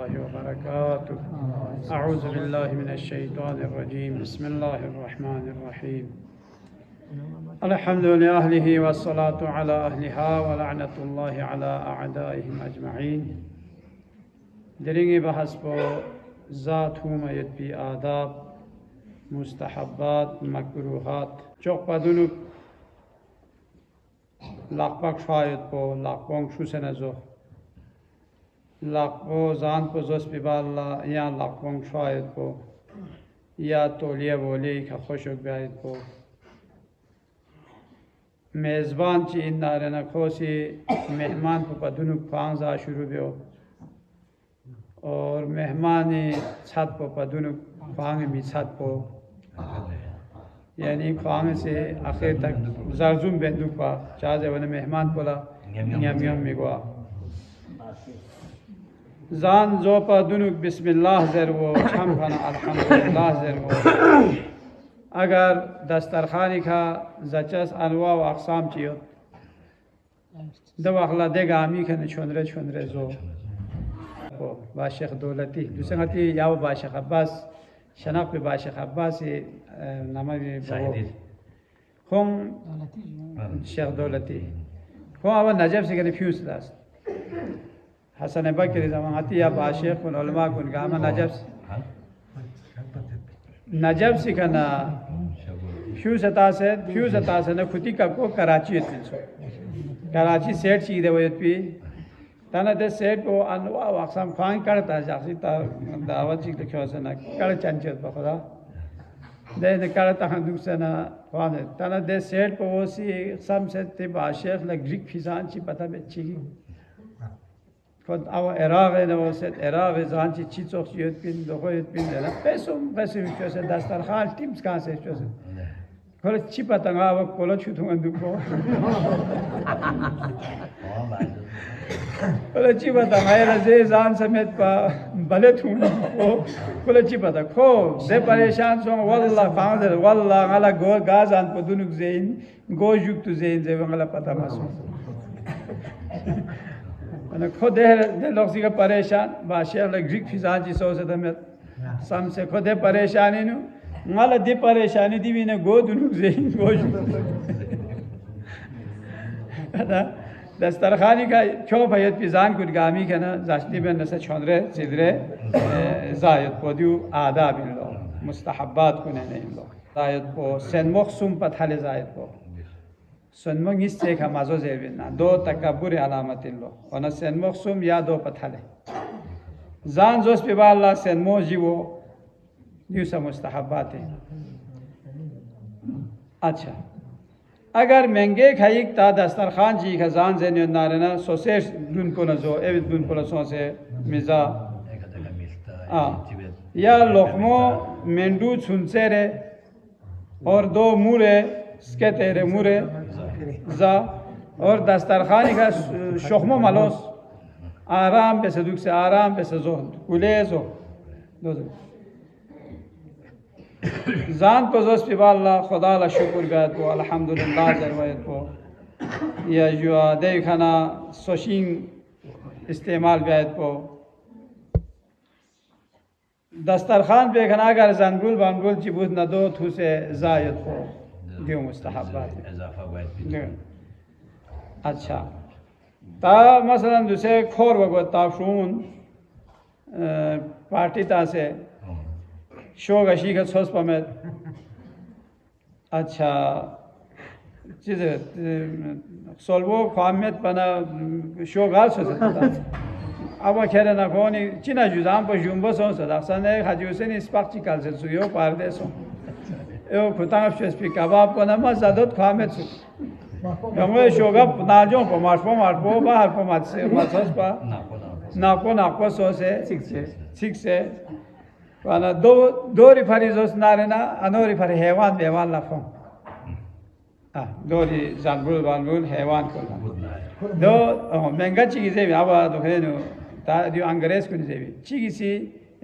الله وبركاته أعوذ بالله من الشيطان الرجيم بسم الله الرحمن الرحيم الحمد لأهله والصلاة على أهلها ولعنة الله على أعدائهم أجمعين درینگی بحث با ذات همایت بی آداب مستحبات مکروهات چوک بدونو لقبک شاید با لقبانگ شو سنزو لقبو زان پو زوس بی بالا یا لقبانگ شاید با یا تولیه بولی که خوشک باید با میزبان چی این نارنه خوصی مهمان پو بدونو 15 شروع بیو और मेहमानी छत पर पदुन ख्वांग भी छत पर यानी ख्वांग से आखिर तक जरजुम बेंदु पा चाहे वन मेहमान पोला न्याम न्याम मिगवा जान जो पदुन बिस्मिल्लाह ज़रवो छम खाना अल्हम्दुलिल्लाह ज़रवो अगर दस्तरखानी का जचस अनवा व अक़साम चियो दो अखला देगा आमी के छोंदरे छोंदरे जो बाशिख दौलती दूसरे खाती या वो बाशिख अब्बास शनाक पे बाशिख अब्बास नामा भी खून शेख दौलती खून अब नजब से कहने फ्यूज दास हसन बकरी ज़मान आती या बाशिख उन उलमा कुन गामा नजब से कहना फ्यूज अता से न खुदी का को कराची सेट चीज़ वो ये ताना दे सेट को अनवा वाक़साम ख्वांग करता जासी ता दावत चीज़ लिखा है ना कर चंचल बखरा दे ने करता हम दूसरे ना ख्वांग ताना दे सेट को वो सी सम से ते बाशिख लग ग्रीक फिजान ची पता बेची खुद आव इराक़ है ना वो से इराक़ जान ची चीज़ों की युद्ध पिन लोगों युद्ध पिन है ना पैसों क्यों से दस्तरखान टीम्स कहाँ से क्यों से खोले ची पता ना वो कोलो छुटूंगा दुखो कोलची पता मेरा जे जान समेत पा भले थूना को कोलची पता खो दे परेशान सो वल्लाह फांदर वल्लाह गला गो गाजान को दुनुक जेन गो जुक तु जेन जे गला पता मासो अने खो दे लोग का परेशान बाशिया लग ग्रीक फिजान जी सो से दमे सम से खो दे परेशानी नु गला दे परेशानी दी ने गो दुनुक जेन गो जुक अदा दस्तरखानी का चौप है पिजान कुछ गामी के ना जास्ती में नसे छोंदरे चिदरे जायद पोदियो आदाब इन लो मुस्तहब्बात को नहीं लो जायद पो सन्मुख सुम पथाले जायद पो सन्मुख इससे का मज़ो ज़ेबिन ना दो तकब्बुर अलामत इन लो और न सन्मुख सुम या दो पथाले जान जोश पिबाला सन्मुख जीवो यूसा मुस्तहब्बात है अच्छा अगर महंगे खाइक ता दस्तरखान जी खजान से नारना सोसेश दुन को नजो एवित दुन को नजो से मिजा या लोकमो मेंडू छुनसेरे और दो मुरे स्के तेरे मुरे जा और दस्तरखानी का शोखमो मलोस आराम पे सदुक से आराम पे सजो कुलेजो दो जान को जोश पिबाला खुदा ला शुक्र गायत को अल्हम्दुलिल्लाह ज़रवायत को या जो दे खाना सोशिंग इस्तेमाल गायत को दस्तरखान पे खाना अगर जानबुल बानबुल चिबूत न दो थू से जायत को दियो मुस्तहब्बात अच्छा ता मसलन दूसरे खोर वगो ताफून पार्टी ता से शोग अशी का सोच पमेत अच्छा चीज़ सोल्वो ख्वामेत पना शोगाल सोच अब खेरे ना कोनी चिना जुजाम पर जुम्बो सोच सदा सने खाजूसे ने स्पार्ची काल से सुयो पार दे सो यो खुतांग शेस्पी कबाब को ना मज़ ज़ादत ख्वामेत सो यंगे शोगा नाजों पर मार्फो बाहर पर मत्सोस पा नाको सोचे ठीक से वाला दो रिफरी जोस नारेना अनो रिफरी हैवान बेवान लाफों दो री जानबुल बानबुल हैवान को दो महंगा चीज़ है अब तो खेनो ता जो अंग्रेज़ को नहीं है चीज़ सी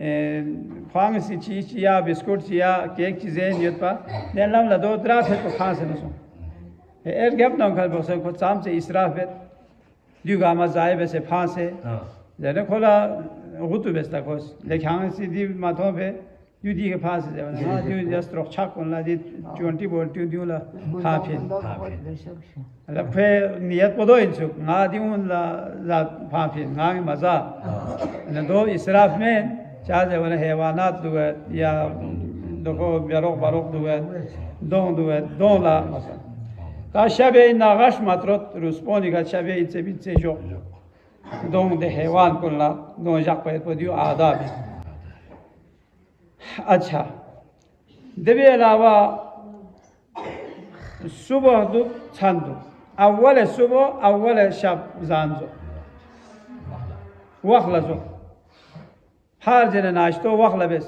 ख्वांग सी चीज़ या बिस्कुट या केक चीज़ें नहीं होता नेलाम ला दो त्रास है तो खास है नसो एर गैप ना उनका बस कुछ शाम से इसराफ है जो गामा जाए वैसे फांस है जैसे खोला गुतु बेस्ता कोस लेखांग सीधी माथों पे युदी के पास है ना जो जस्ट रक्षा कोला दी 20 बोल ट्यू ला हाफिन लफे नियत पदो इंसु ना दिउन ला हाफिन ना मजा न दो इसराफ में चाहे वाला हैवानात दुआ या दो बेरोक बारोक दुआ दो ला मसा का शबे नागश मात्रोत रुस्पोनी का शबे इसे बिचे जो दो दे हैवान कोला दो जाक पे पदियो आदाब अच्छा दबे अलावा सुबह दु छंदु अव्वल सुबह अव्वल शब जानजो वक्त लजो हर जन नाश्तो वक्त लबेस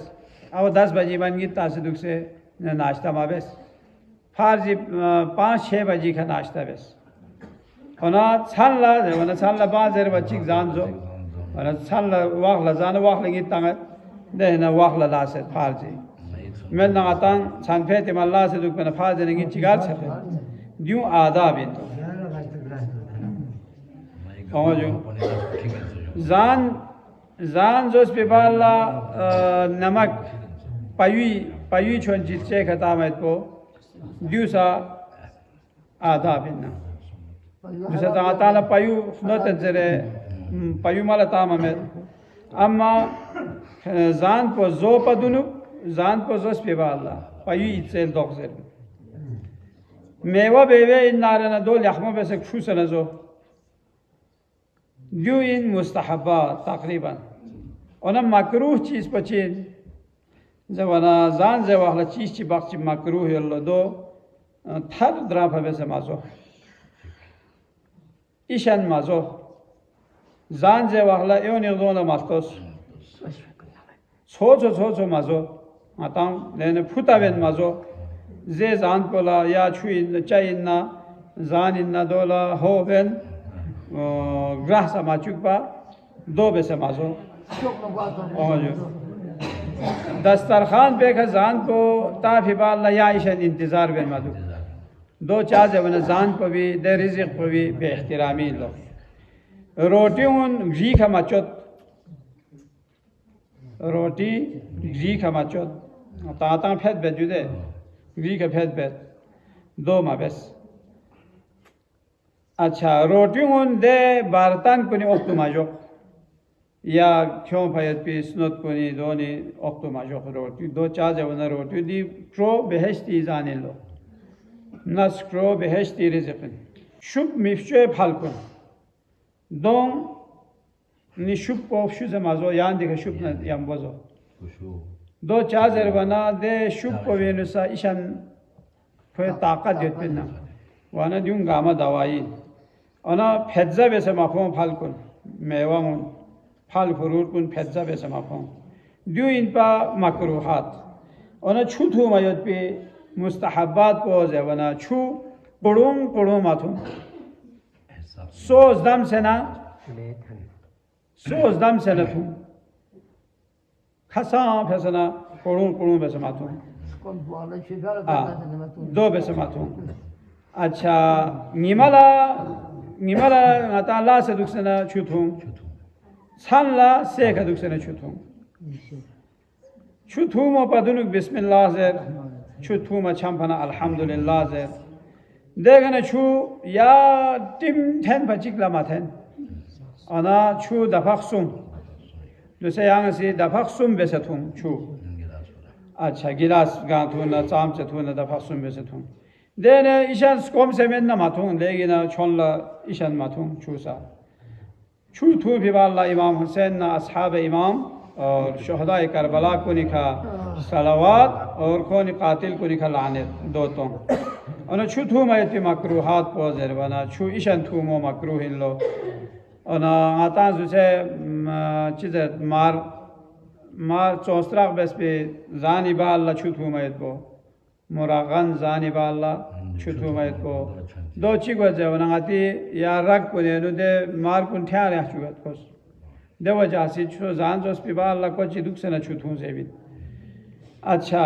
अब 10 बजे बन गई तासदुक से नाश्ता माबेस फारजी 5-6 बजे का नाश्ता बेस वना छानला बाजार बच्ची जानजो वना छानला वक्त लजान वक्त लगी तंग देना वक्त लासे फारजी मैं नातां छानफे ते मल्ला से दुक में फारजी नहीं चिगार छपे दियो आदाब है तो जो जान जोस पे बाला नमक पायुई छोन जितचे खता में तो दिवसा आदाब है ना दूसरा ताला पायु नोट जरे पायु माला ताम में अम्मा जान पो जो पदुनु जान पो जोस पे बाला पायु इत्सेल दोगजर मेवा बेवे इन नारना दो लखमो पे से खुश न जो दियो इन मुस्तहबा तकरीबन ओना मकरूह चीज पचिन जवाना जान जवाहला चीज ची बाक्ची मकरूह यल्लो दो थर द्राफा पे से माजो ईशान माजो जान जवाहला एवन यल्दोना मास्टोस छोचो माजो आतां लेने फुतावेन माजो जे जान पोला या छुई चाइना जान इन्ना दोला होवेन ग्राह समाचुकपा दो बेसे माजो दस्तरखान पे का जान को ताफिबाल या ईशान इंतजार बेन मादू दो चाजे वन जान को भी दे रिज़िक को भी बेइख्तिरामी लो रोटी उन घी का मचोत रोटी घी का मचोत ताता फेद बेद जुदे घी का फेद बेद दो माबेस अच्छा रोटी उन दे बारतान कुनी ओक्तु माजो या क्यों फयत पी स्नोत कुनी दोनी ओक्तु माजो रोटी दो चाजे वन रोटी दी क्रो बेहश्ती जाने लो नस क्रो बेहश्ती रिज़िकन शुभ मिफ्चे फालकुन दों नि शुभ को शुज़ माजो यान दिखे शुभ न यम्बोजो दो चाजर बना दे शुभ को वेनुसा ईशान फे ताकत देते वाना दिउं गामा दवाई अना फेज्जा बेसे माफों फालकुन मेवामुन फाल फरूर कुन फेज्जा बेसे माफों दिउ इनपा मकरूहात अना छुथु मायत पे मुस्तहब्बात को जेवना छु पड़ों माथुं सोज दम से ना सोज दम से न थूं खसा फैसना पड़ों बेसे माथुं दो बेसे माथुं अच्छा निमला ngata la se duksena chuthung san la se ka duksena chuthung mo padunuk bismillah zer chuthung ma champana alhamdulillah zer degana chu ya tim ten bajik la mathen ana chu dafaksum duse yang si dafaksum besathung chu acha gilas ga thuna cham che thuna dafaksum besathung देने ईशान स्कोम से में ना माथुं लेकिन छोंला ईशान माथुं चूसा छू थू फिबाला इमाम हुसैन ना अस्हाब इमाम और शुहदाए करबला को निखा सलावात और को कातिल को निखा लानत दो तो और छू थू मायती मकरूहात पोजर बना छू ईशान थू मो मकरूह इन लो और आता जुसे चीज़ मार चौस्त्राक बस पे जानी बाल छू थू मायत को मुरागन जानी बाला छुथु मायत को दो चिगो जवनाती या रग को ने दे मार कुन ठ्या रे छुगत कोस देव जासी छु जान जोस पिबाला को ची दुख से न छुथु से भी अच्छा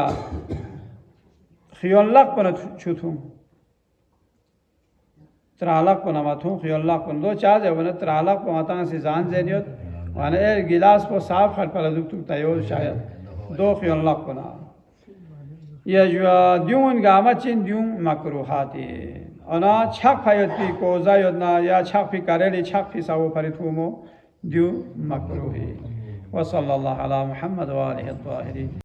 खियल्लाक पर छुथु त्रालाक पर माथु खियल्लाक पर दो चा जवन त्रालाक पर माता से जान जेनियत وانه गिलास को साफ खट पर दुख तुक तायो शायद दो खियन लक बना ये जो द्यून गामचिन द्यून मकरूहाती अना छक फायती को जायदना या छक फी करेली छक फी सावो फरिथुमो द्यू मकरूही वसल्लल्लाहु अला मुहम्मद व आलिहि